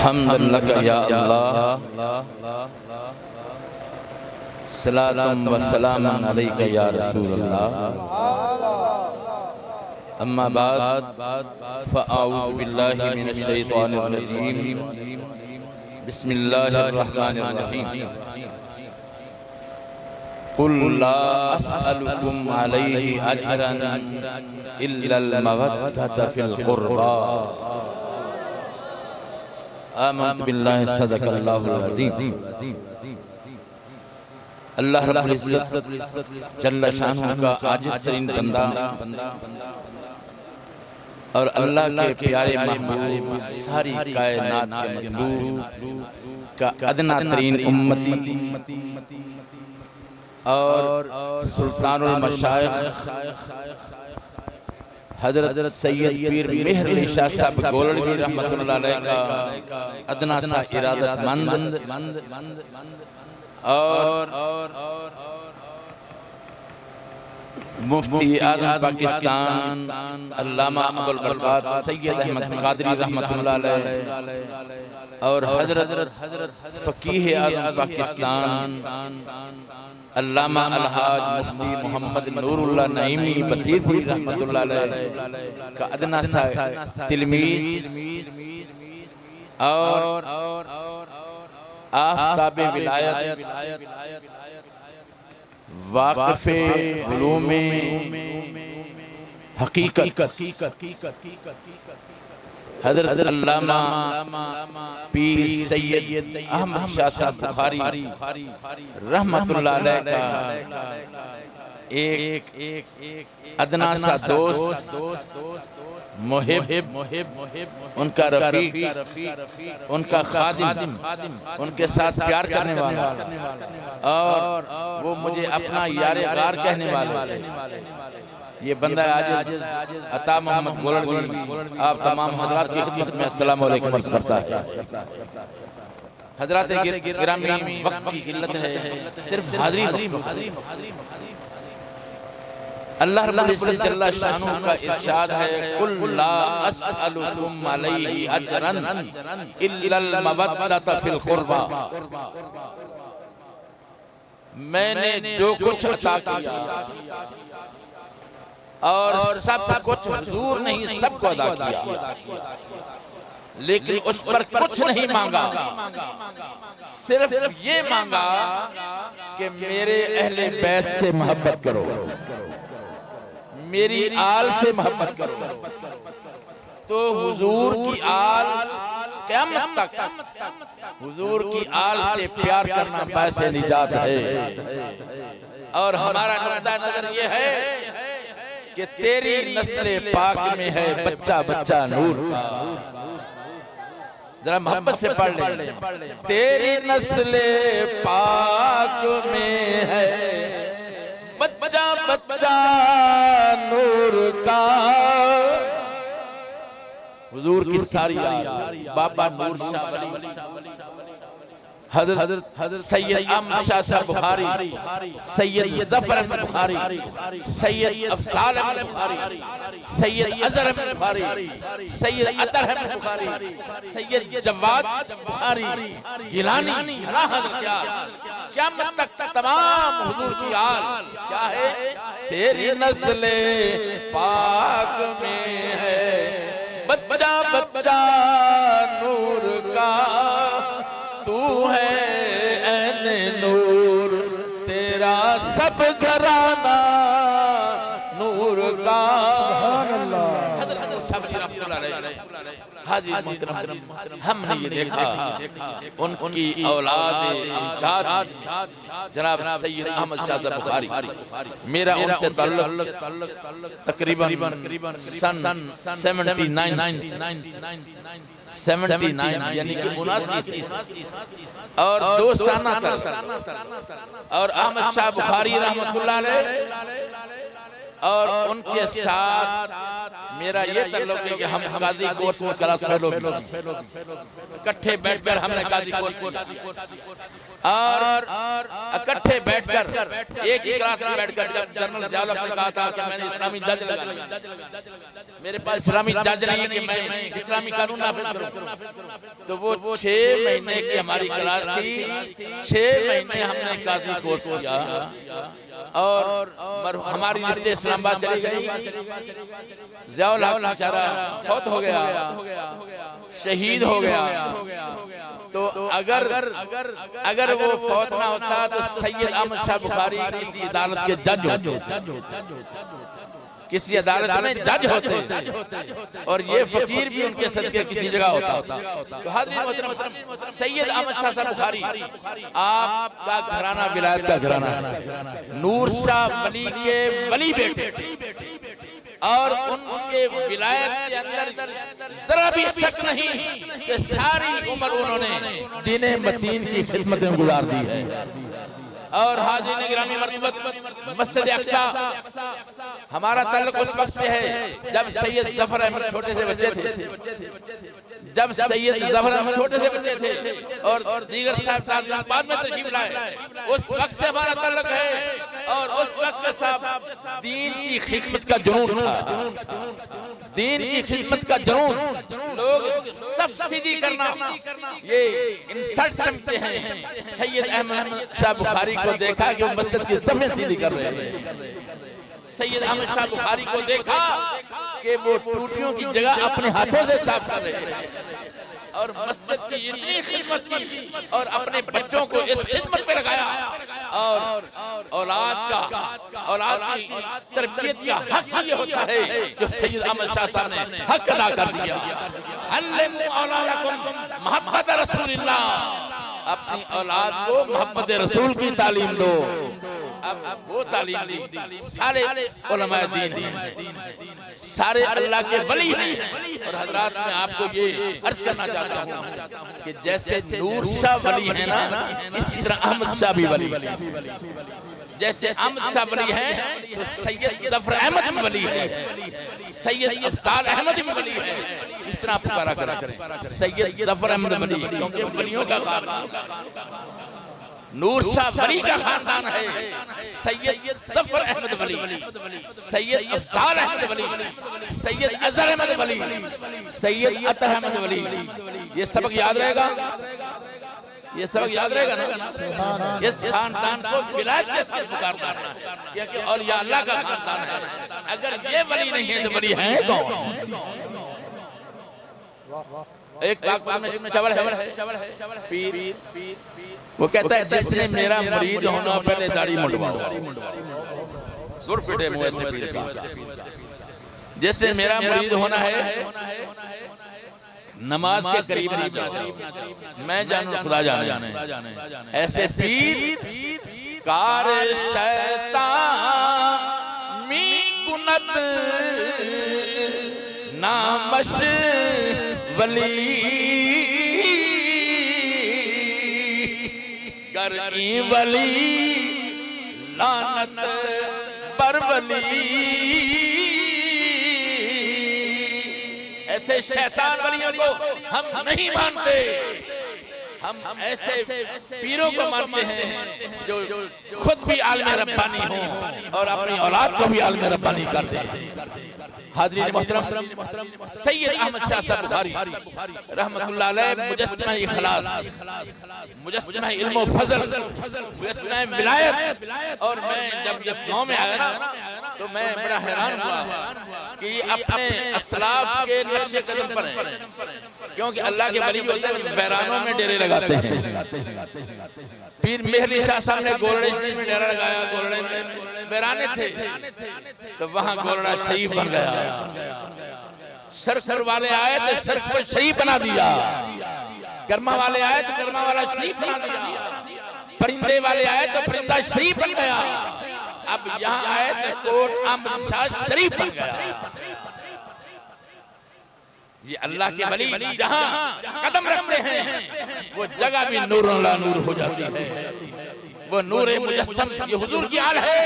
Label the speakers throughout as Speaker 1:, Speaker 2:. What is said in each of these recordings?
Speaker 1: हम्दन luck या अल्लाह, सलातुम व सलामुन अलैका या रसूलल्लाह। अम्मा बाद फ़अऊज़ु बिल्लाहि मिनश शैतानिर रजीम। बिस्मिल्लाहिर रहमानिर रहीम। कुल ला अस्अलुकुम अलैहि अजरन इल्लल मवद्दत फिल क़ुर्बा। आमनतु बिल्लाहि सदक़ल्लाहुल अज़ीम। अल्लाह रब्बुल इज़्ज़त जल्ल शानुहु का आजिज़ तरीन बंदा और अल्लाह के प्यारे महबूब सारी कायनात के मतलूब का अदना तरीन उम्मती और सुल्तानुल मशाइख़ हज़रत सैयद पीर मेहर अली शाह साहब गोलड़ी रहमतुल्लाह अलैह का अदना सा इरादतमंद और मुफ्ती आज़म पाकिस्तान अल्लामा अबुल बरक़ात सैयद अहमद क़ादरी रहमतुल्लाह अलैह और हज़रत फ़क़ीह आज़म पाकिस्तान अल्लामा अलहाज मुफ्ती मोहम्मद नूरुल्लाह नईमी बसीरी रहमतुल्लाह अलैह का अदना सा तिलमीज़ और आफ़ताबे विलायत वाक़िफ़े उलूमे हकीकत हज़रत अल्लामा पीर सैयद अहमद शाह साहब बुखारी रहमतुल्लाह अलैह का एक अदना सा दोस्त मुहिब उनका रफ़ीक उनका खादिम उनके साथ प्यार करने वाला और वो मुझे अपना यार गार कहने वाले ये बंदा आज अता मोहम्मद गोलड़ी आप तमाम हज़रात की खिदमत में अस्सलाम वालेकुम अर्ज़ करता है। हज़रात गिरामी वक्त की किल्लत है, सिर्फ हाज़री अल्लाह रब्बुल इज़्ज़त जल्ल शानुहु का इरशाद है कुल ला अस्अलुकुम अलैहि अजरन इल्लल मवद्दत फिल क़ुर्बा। मैंने जो कुछ अता किया और सब कुछ हुजूर नहीं सबको अदा किया, लेकिन उस पर कुछ नहीं मांगा, सिर्फ ये मांगा कि मेरे अहले बैत से मोहब्बत करो, मेरी आल से मोहब्बत करो। तो हुजूर की आल क़यामत तक हुजूर की आल से प्यार करना पैसे निजात है। और हमारा नुक्ता नजर ये है कि तेरी नस्ले पाक में है बच्चा बच्चा नूर का। जरा मोहब्बत से पढ़ ले। तेरी नस्ले पाक में है बच्चा बच्चा नूर का। हुजूर की सारी बाबा नूर शाह वली हज़रत सैयद अहमद शाह साहब बुखारी, सैयद ज़फ़र अहमद बुखारी, सैयद अफ़ज़ाल अहमद बुखारी, सैयद अज़हर अहमद बुखारी, सैयद अतर अहमद बुखारी, सैयद जवाद बुखारी गिलानी क़यामत तक तमाम हुजूर की आल क्या है? तेरी नस्ले पाक में है बच्चा बच्चा नूर का। तू है ऐने नूर तेरा सब घराना नूर का। हाजी मोहतरम हमने ये देखा उनकी औलाद जनाब सैयद अहमद शाह साहब बुखारी, मेरा उनसे ताल्लुक तकरीबन सन 79 यानी कि 79 और दोस्ताना और अहमद शाह बुखारी रहमतुल्लाह अलैह और उनके साथ मेरा ये तल्लुक है कि हम काजी कोर्स में क्लास फेलो इकट्ठे बैठकर हमने काजी कोर्स और इकट्ठे बैठकर एक ही क्लास में बैठकर जब जनरल ज़ियाउल हक ने कहा था कि मैंने इस्लामी जज लगा, मेरे पास इस्लामी जज नहीं है कि मैं इस्लामी कानून नाफिज करूं, तो वो 6 महीने की हमारी क्लास थी। 6 महीने हमने काजी कोर्स किया और हमारी लिस्ट इस्लामाबाद चली गई। ज़ियाउल हक बेचारा फौत हो गया, शहीद हो गया। तो अगर वो फौत ना होता तो सैयद अहमद शाह बुखारी किसी अदालत के जज होते, किसी अदालत में जज होते और ये फकीर भी उनके सदके किसी जगह होता। तो हाज़रीन मोहतरम, सैयद अहमद शाह बुखारी आपका घराना विलायत का घराना है, नूर शाह वली के वली बेटे, और उनके विलायत के अंदर जरा भी शक नहीं कि सारी उम्र उन्होंने दीन मतीन की खिदमत में गुजार दी है। और हाज़रीन गिरामी मरतबत मस्जिद अक्सा हमारा ताल्लुक उस वक्त से है जब सैयद जफर अहमद छोटे से बच्चे थे, जब सैयद जफर अहमद छोटे से बच्चे थे और दीगर साहब बाद में तशरीफ लाए, उस वक्त से हमारा ताल्लुक है। और उस वक्त के साथ दीन की खिदमत का जुनून था, दीन की खिदमत का जुनून। लोग सब्सिडी करना ये इंसल्ट समझते हैं। सैयद अहमद शाह बुखारी को देखा कि वो मस्जिद की सफेद सीधी कर रहे हैं। सैयद अहमद शाह बुखारी को देखा कि वो टूटियों की जगह अपने हाथों से साफ कर रहे हैं और मस्जिद की इतनी खिदमत की और अपने बच्चों को इस खिदमत पे लगाया। और औलाद की तरबियत का हक ये होता है जो सैयद अहमद शाह साहब ने हक अदा कर दिया। अल्लिमू औलादकुम मोहब्बत रसूलिल्लाह, अपनी औलाद को मोहब्बत रसूल की तालीम दो। अब वो तालीम दी सारे उलमाए दीन हैं, सारे अल्लाह के वली हैं। और हजरात मैं आपको ये अर्ज करना चाहता हूँ कि जैसे नूर शाह वली है ना, इसी तरह अहमद शाह भी वली। जैसे अहमद शाह वली है तो सैयद जफर अहमद वली है, सैयद अफजाल अहमद वली है। इस तरह पुकारा करें सैयद जफर अहमद वली, क्योंकि वलियों का खानदान नूर शाह वली का खानदान है। सैयद जफर अहमद वली, सैयद अफजाल अहमद वली, सैयद अजहर अहमद वली, सैयद अतर अहमद वली। ये सबक याद रहेगा, ये सबक याद रहेगा ना। इस खानदान को विलायत के साथ पुकार करना है, क्योंकि और या अल्लाह का खानदान है। अगर ये वली नहीं है तो वली है कौन? एक में चावल है पीर, वो कहता है जिसने मेरा मुरीद होना पहले दाढ़ी मुंडवाओ, सुरपिटे मुंह से पीर का। जिससे मेरा मुरीद होना है नमाज के करीब ना जाओ, मैं जानू खुदा जाने। ऐसे पीर कार शैतान मी कुनत नामश वली गरी वली लानत पर वली। ऐसे शैतान वलियों को हम नहीं मानते, हम ऐसे पीरों को मानते हैं जो खुद भी आलिम रब्बानी हो और अपनी औलाद को भी आलिम रब्बानी करते हैं। हाज़रीन मोहतरम, सैयद अहमद शाह साहब बुखारी रहमतुल्लाह अलैह मुजस्सिमा इखलास, मुजस्सिमा इल्म व फज़ल, मुजस्सिमा विलायत। और मैं जब इस गांव में आया ना तो मैं बड़ा हैरान हुआ कि अपने असलाफ के नक्शे कदम पर है, क्योंकि अल्लाह के वली होते हैं बैरानों में डेरे लगाते हैं। पीर मेहली शाह साहब ने गोरड़े शरीफ में डेरा लगाया, गोरड़े में बैराने थे तो वहाँ गोरड़ा शरीफ बन गया। सरसर वाले आए तो सरस को शरीफ बना दिया, गर्मा वाले आए तो गर्मा वाला शरीफ बना दिया, परिंदे वाले आए तो परिंदा शरीफ बन गया। अब यहाँ आए तो कोट अहमद शाह शरीफ बन गया। ये अल्लाह के वली जहाँ कदम रखते हैं वो जगह भी नूर अल्लाह नूर हो जाती है। वो नूर मुजस्सम ये हुजूर की आल है,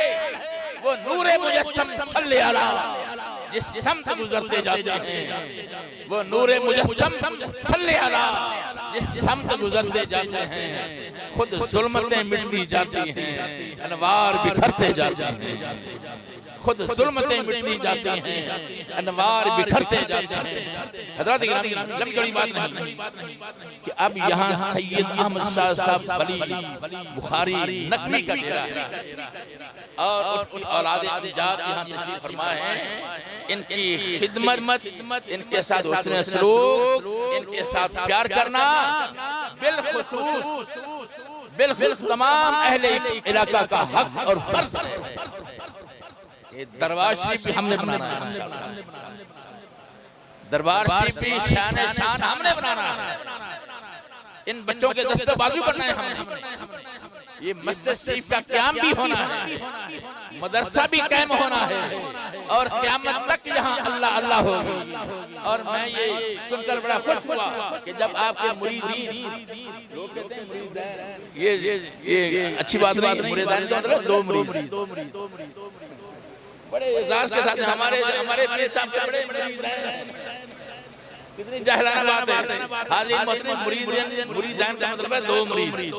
Speaker 1: वो नूर मुजस्सम सल्ले अला जिस समत गुजरते जाते हैं, वो नूरे मुजस्सम सल्ले अला जिस समत गुजरते जाते हैं, खुद जुल्मतें मिटती जाती हैं, अनवार बिखरते जाते हैं, खुद जुल्मतें मिटती जाती हैं, अनवार बिखरते जाते हैं। हज़रात गिरामी, लंबी चौड़ी बात नहीं कि अब यहाँ सैयद अहमद शाह साहब वली बुखारी नकवी का डेरा है और उसकी औलाद निजात यहाँ तशरीफ फरमा है। इनकी खिदमत, इनके साथ हुस्न सलूक, इनके साथ प्यार करना बिल्खुसूस तमाम अहले इलाका का हक और फर्ज है। ये दरबार शरीफ भी हमने बनाना है, दरबार शरीफ भी शान हमने बनाना है। इन बच्चों के दस्ते बाजू करना है हमने। ये मस्जिद शरीफ का क़याम भी होना है, मदरसा भी कायम होना है और क़यामत तक यहाँ अल्लाह अल्लाह होगी। और मैं ये सुनकर बड़ा खुश हुआ कि जब आपके मुरीदीन, लोग कहते हैं मुरीदैन, ये अच्छी बात नहीं, मुरीदैन तो मतलब दो मुरीद, बड़े एजाज के साथ हमारे पीर साहब के बड़े कितनी जाहिलाना बात है। हाज़िर मोहतरम, मुरीदैन का मतलब है दो मुरीद,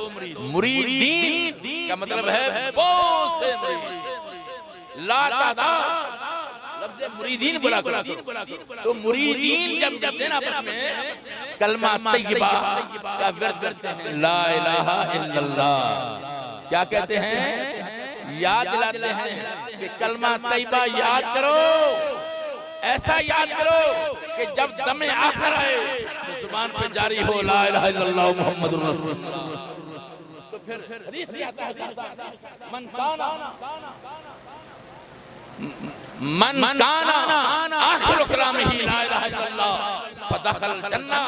Speaker 1: मुरीदीन का मतलब है बहुत से मुरीद, ला तादाद लफ्ज़ मुरीदीन बोला करो। तो मुरीदीन जब देना आपस में कलमा तय्यबा का वर्द करते हैं, ला इलाहा इल्लल्लाह, क्या कहते हैं, याद दिलाते हैं कि कलमा तय्यबा याद करो, ऐसा याद करो कि जब दमे आखिर आए तो जुबान पे जारी हो ला इलाहा इल्लल्लाह मुहम्मदुर रसूलुल्लाह। तो फिर हदीस में आता है मन काना आखिर कलामिही ला इलाहा इल्लल्लाह फदखल जन्नह,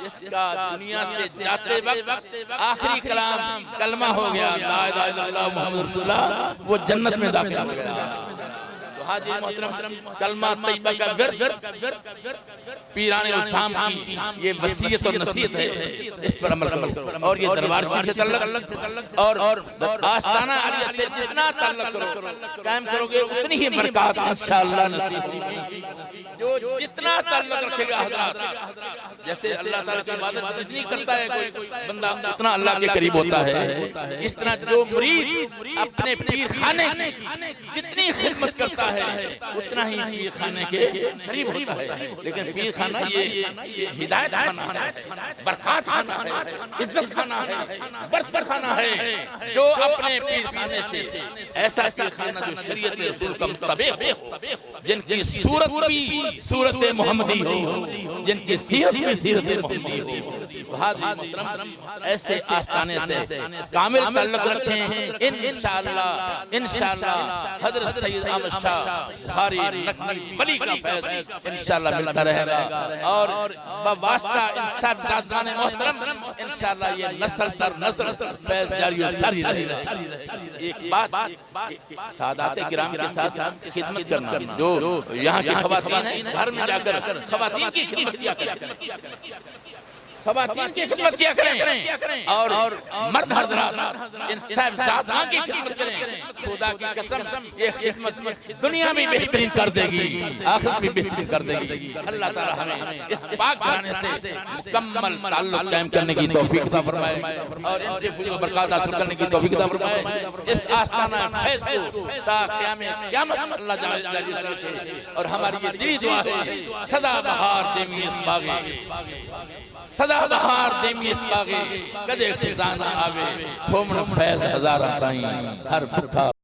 Speaker 1: जिसका दुनिया से जाते वक्त आखिरी कलाम कलमा हो गया ला इलाहा इल्लल्लाह मुहम्मदुर रसूलुल्लाह, वो जन्नत में दाखिल हो गया। हाज़िर मोहतरम, कलमा तय्यबा का वर्द पीराने शाम की ये वसीयत और नसीहत है, इस पर अमल करो। और ये दरबार शरीफ से तल्लुक़ और आस्ताना आलिया से जितना तल्लुक़ करो, कायम करोगे उतनी ही बरकत इंशाअल्लाह नसीब होगी। जो जितना तल्लुक़ रखेगा हज़रात, जैसे अल्लाह ताला की इबादत जितनी करता है कोई बंदा, उतना अल्लाह के करीब होता है। इस तरह जो मुरीद अपने पीर खाने की जितनी खिदमत करता है उतना ही पीर खाने के करीब होता है। लेकिन पीर खाना ये हिदायत खाना है, बरकत खाना है, इज्जत खाना है, बरकत खाना है। जो अपने पीर खाने से ऐसा पीर खाना जो शरीयत रसूल का मुताबिक हो, जिनकी सूरत भी सूरत मोहम्मदी हो, जिनकी सीरत भी सीरत मोहम्मदी हो, ऐसे आस्ताने से कामिल ताल्लुक़ रखें। इंशाअल्लाह हज़रत सैयद अहमद शाह बुखारी नकवी वली का फैज़ इंशाअल्लाह मिलता रहेगा और बवास्ता इन सब दादान मोहतरम इंशाअल्लाह ये नस्ल सर नस्ल फैज़ जारी और सारी रहेगा। एक बात सादात किराम के साथ खिदमत करना, जो यहाँ की ख़वातीन है घर में जाकर ख़वातीन की खिदमत किया करें, ख़वातीन की खिदमत किया करें और मर्द हज़रात इन साहबजादा की खिदमत करें। खुदा की कसम ये खिदमत दुनिया में बेहतरीन कर देगी, आखिरत में बेहतरीन कर देगी। अल्लाह ताला हमें इस पाक घराने से मुकम्मल ताल्लुक़ कायम करने की तौफीक अता फरमाए और इनसे फज़ल बरकत हासिल करने की तौफीक अता फरमाए। इस आस्ताना फैज़ को ता क़यामत अल्लाह जाले और हमारी ये दिली दुआ है सदा बहार देमी इस बागे, सदा बहार देमी इस बागे, कदे खिज़ाना आवे, होमन फैज़ हज़ार ताईं हर भुखा